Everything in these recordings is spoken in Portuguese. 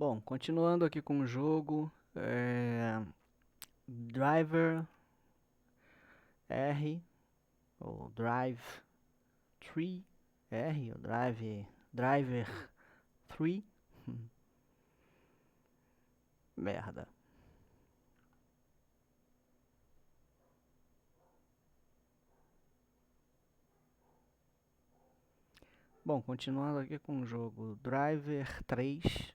Bom, continuando aqui com o jogo, Driver R, ou Driv3r, ou Driver3, merda. Bom, continuando aqui com o jogo Driver3,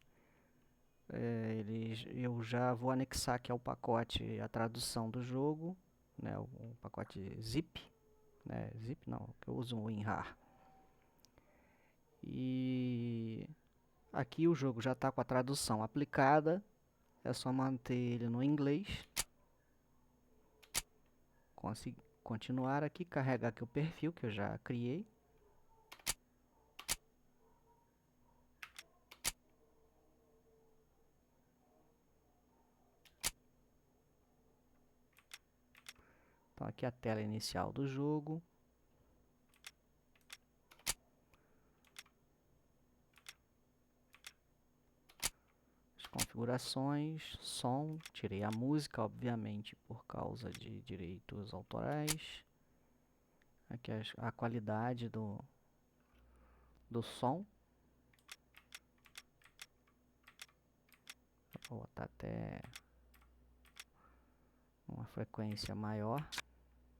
eu já vou anexar aqui ao pacote a tradução do jogo, né, o pacote zip, né, zip não, que eu uso o WinRAR. E aqui o jogo já está com a tradução aplicada, é só manter ele no inglês. Continuar aqui, carregar aqui o perfil que eu já criei. Então aqui a tela inicial do jogo. As configurações, som, tirei a música, obviamente, por causa de direitos autorais. Aqui a qualidade do som. Vou botar até uma frequência maior.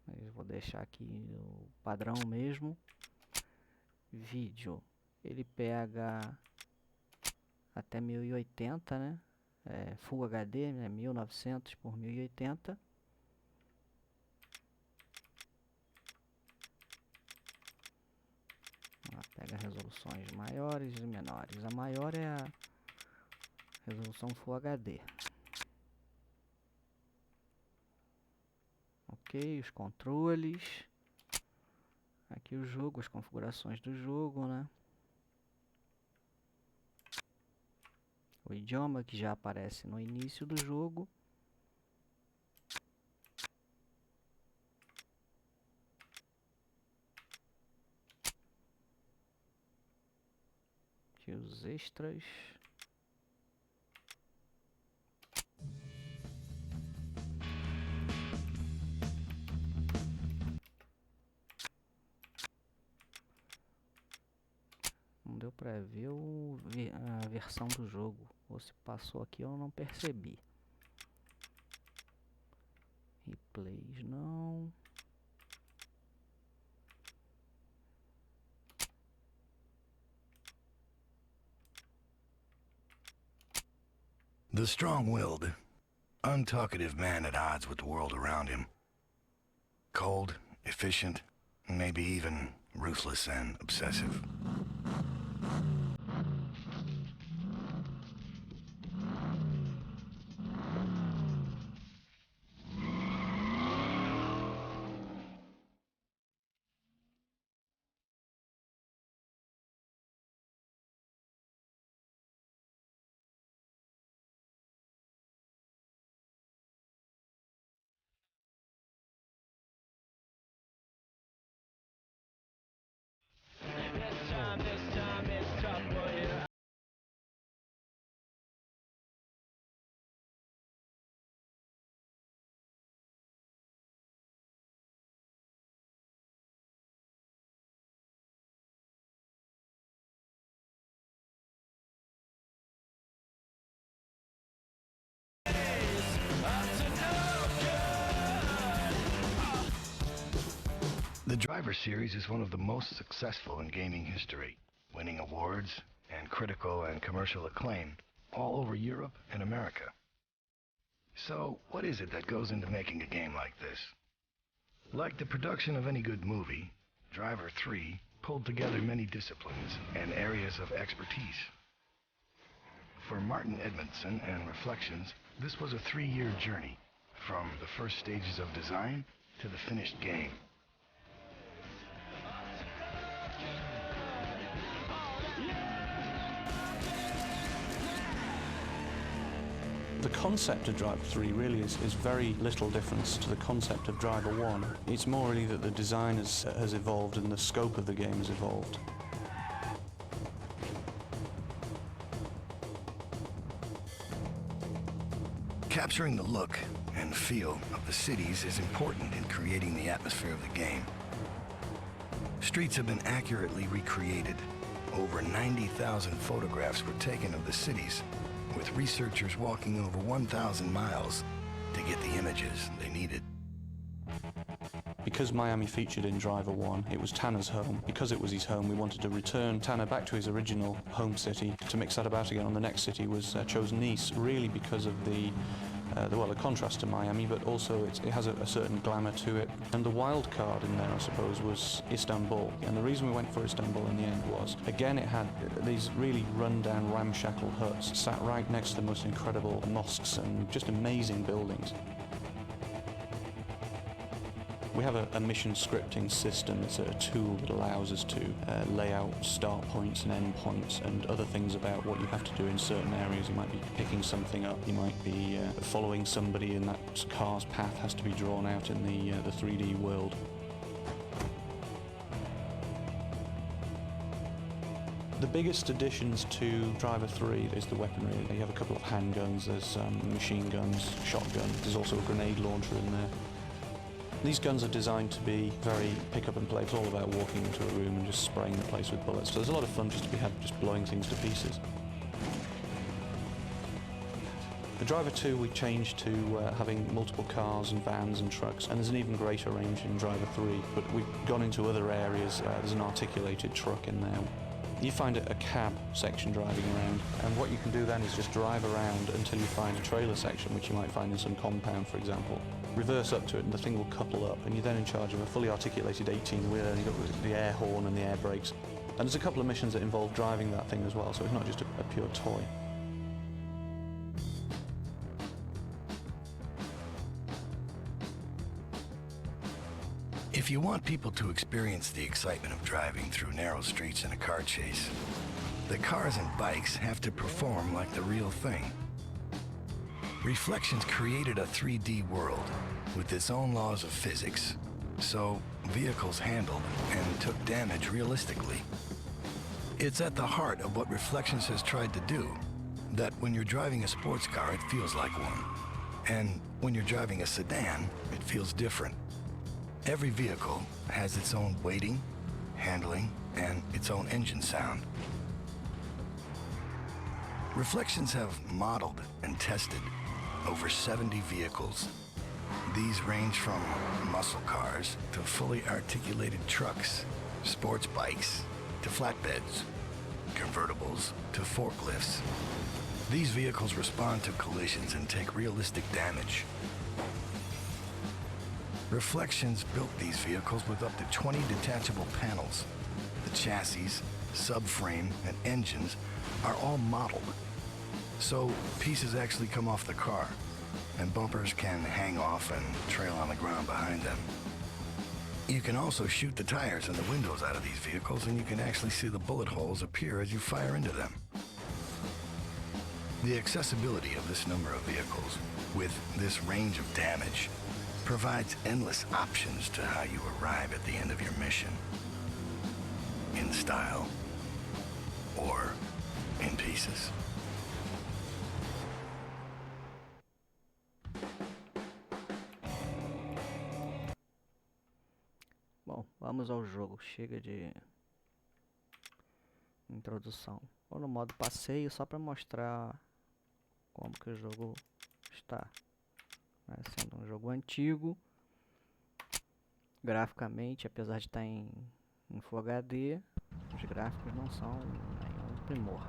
Mas vou deixar aqui o padrão mesmo. Vídeo, ele pega até 1080, né? Full HD, né? 1900 por 1080. Ela pega resoluções maiores e menores. A maior é a resolução Full HD. Ok, os controles. Aqui o jogo, as configurações do jogo, né? O idioma que já aparece no início do jogo. Aqui os extras. Não deu pra ver a versão do jogo. Ou se passou aqui eu não percebi. Replays não. The strong-willed, untalkative man at odds with the world around him. Cold, efficient, maybe even ruthless and obsessive. The Driver series is one of the most successful in gaming history, winning awards and critical and commercial acclaim all over Europe and America. So, what is it that goes into making a game like this? Like the production of any good movie, Driver3 pulled together many disciplines and areas of expertise. For Martin Edmondson and Reflections, this was a 3-year journey, from the first stages of design to the finished game. The concept of Driver3 really is very little difference to the concept of Driver1. It's more really that the design has evolved and the scope of the game has evolved. Capturing the look and feel of the cities is important in creating the atmosphere of the game. Streets have been accurately recreated. Over 90,000 photographs were taken of the cities, with researchers walking over 1,000 miles to get the images they needed. Because Miami featured in Driv3r, it was Tanner's home. Because it was his home, we wanted to return Tanner back to his original home city. To mix that about again on the next city was chosen Nice, really because of the contrast to Miami, but also it has a certain glamour to it. And the wild card in there, I suppose, was Istanbul. And the reason we went for Istanbul in the end was, again, it had these really run-down, ramshackle huts sat right next to the most incredible mosques and just amazing buildings. We have a mission scripting system. It's a tool that allows us to lay out start points and end points and other things about what you have to do in certain areas. You might be picking something up, you might be following somebody, and that car's path has to be drawn out in the 3D world. The biggest additions to Driv3r is the weaponry. You have a couple of handguns, there's machine guns, shotguns, there's also a grenade launcher in there. These guns are designed to be very pick up and play. It's all about walking into a room and just spraying the place with bullets. So there's a lot of fun just to be had just blowing things to pieces. The Driv3r we changed to having multiple cars and vans and trucks, and there's an even greater range in Driv3r, but we've gone into other areas. There's an articulated truck in there. You find a cab section driving around, and what you can do then is just drive around until you find a trailer section, which you might find in some compound, for example. Reverse up to it and the thing will couple up, and you're then in charge of a fully articulated 18-wheeler, and you've got the air horn and the air brakes. And there's a couple of missions that involve driving that thing as well, so it's not just a pure toy. If you want people to experience the excitement of driving through narrow streets in a car chase, the cars and bikes have to perform like the real thing. Reflections created a 3D world with its own laws of physics, so vehicles handled and took damage realistically. It's at the heart of what Reflections has tried to do, that when you're driving a sports car, it feels like one. And when you're driving a sedan, it feels different. Every vehicle has its own weighting, handling, and its own engine sound. Reflections have modeled and tested over 70 vehicles. These range from muscle cars to fully articulated trucks, sports bikes to flatbeds, convertibles to forklifts. These vehicles respond to collisions and take realistic damage. Reflections built these vehicles with up to 20 detachable panels. The chassis, subframe, and engines are all modeled, so pieces actually come off the car, and bumpers can hang off and trail on the ground behind them. You can also shoot the tires and the windows out of these vehicles, and you can actually see the bullet holes appear as you fire into them. The accessibility of this number of vehicles, with this range of damage, provides endless options to how you arrive at the end of your mission. In style, or in pieces. Bom, vamos ao jogo. Chega de introdução. Vou no modo passeio só para mostrar como que o jogo está. Sendo um jogo antigo, graficamente, apesar de estar em Full HD, os gráficos não são nenhum primor.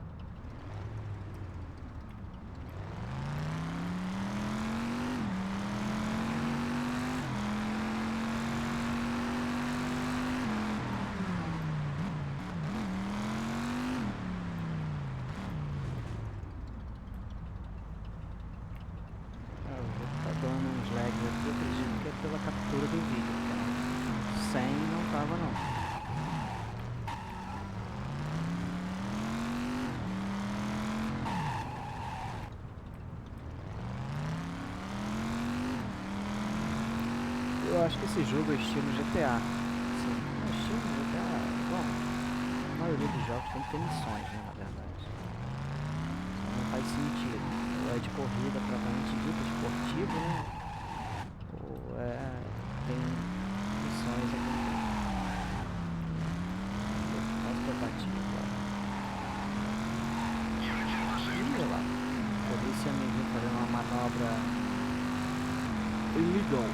Dando uns lags aqui, eu acredito que é pela captura do vídeo, porque sem não tava não. Eu acho que esse jogo é estilo GTA. Sim, é estilo GTA. Bom, a maioria dos jogos tem que ter missões, né, na verdade. Não faz sentido. é de corrida propriamente dita, esportivo, né? Ou tem missões aqui. Mais tentativa. Olha lá. Polícia me viu fazendo uma manobra illegal.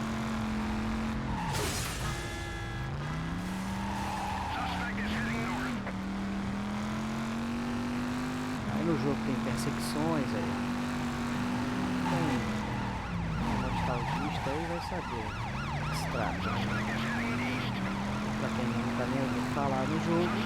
Aí no jogo tem perseguições aí. Quem é nostalgista aí vai saber o que se trata. Pra quem nunca nem ouviu falar no jogo.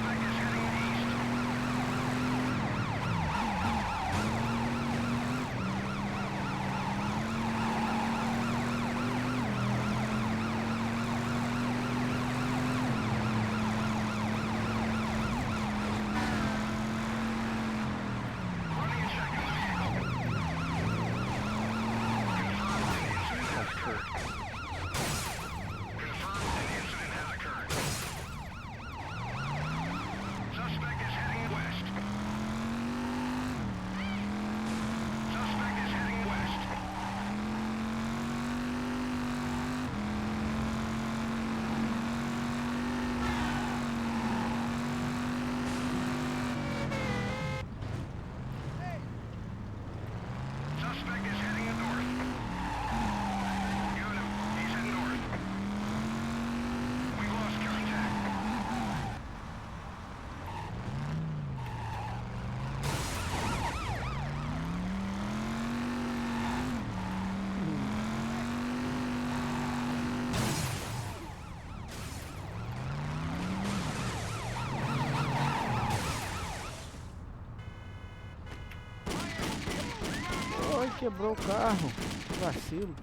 Quebrou o carro, que vacilo.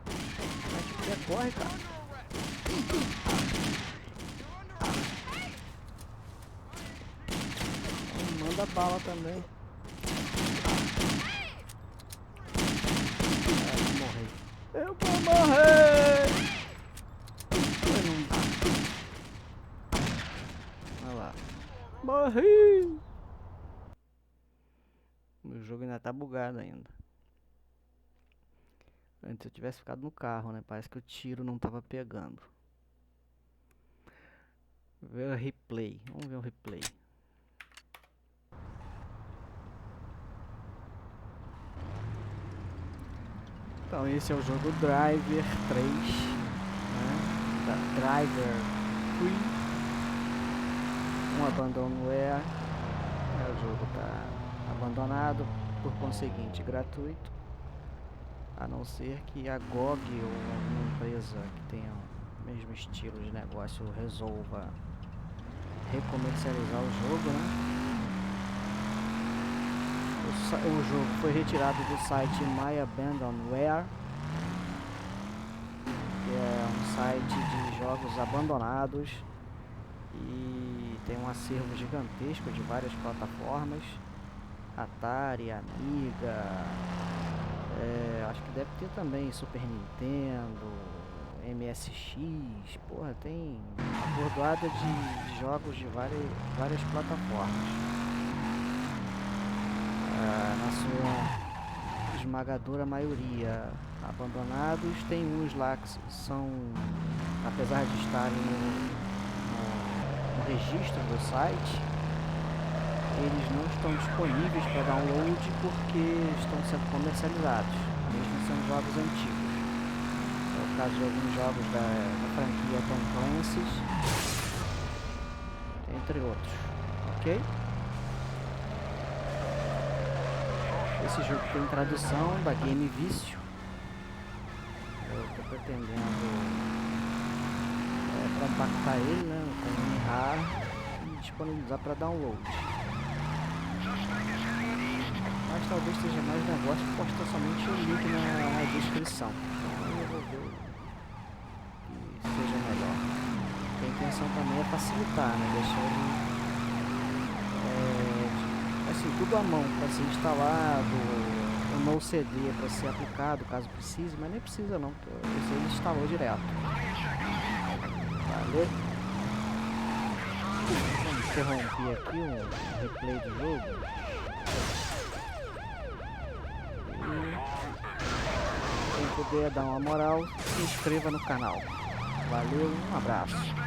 Mas que quer corre, cara. Manda bala também. Eu vou morrer. Olha lá. Morri. O jogo ainda tá bugado ainda. Antes eu tivesse ficado no carro, né? Parece que o tiro não tava pegando. Ver o replay. Vamos ver o replay. Então esse é o jogo Driv3r, né? Da Driv3r. Um abandonware. O jogo tá abandonado, por conseguinte gratuito. A não ser que a GOG ou alguma empresa que tenha o mesmo estilo de negócio resolva recomercializar o jogo, né? O jogo foi retirado do site My Abandonware, que é um site de jogos abandonados e tem um acervo gigantesco de várias plataformas. Atari, Amiga, acho que deve ter também Super Nintendo, MSX, porra, tem uma bordoada de jogos de várias plataformas. Na sua esmagadora maioria abandonados, tem uns lá que são, apesar de estarem no registro do site, eles não estão disponíveis para download porque estão sendo comercializados, mesmo sendo jogos antigos. É o caso de alguns jogos da franquia Tom Clancy's, entre outros, ok? Esse jogo tem tradução da Game Vício. Eu estou pretendendo compactar ele, né, com um RAR e disponibilizar para download. Mas talvez seja mais negócio postar somente o link na descrição. Então eu vou ver que seja melhor. A intenção também é facilitar, né? Deixar ele assim, tudo à mão para ser instalado, o no CD para ser aplicado caso precise, mas nem precisa não, porque esse ele instalou direto. Valeu? Vamos interromper aqui o replay do jogo. puder dar uma moral, se inscreva no canal. Valeu, um abraço.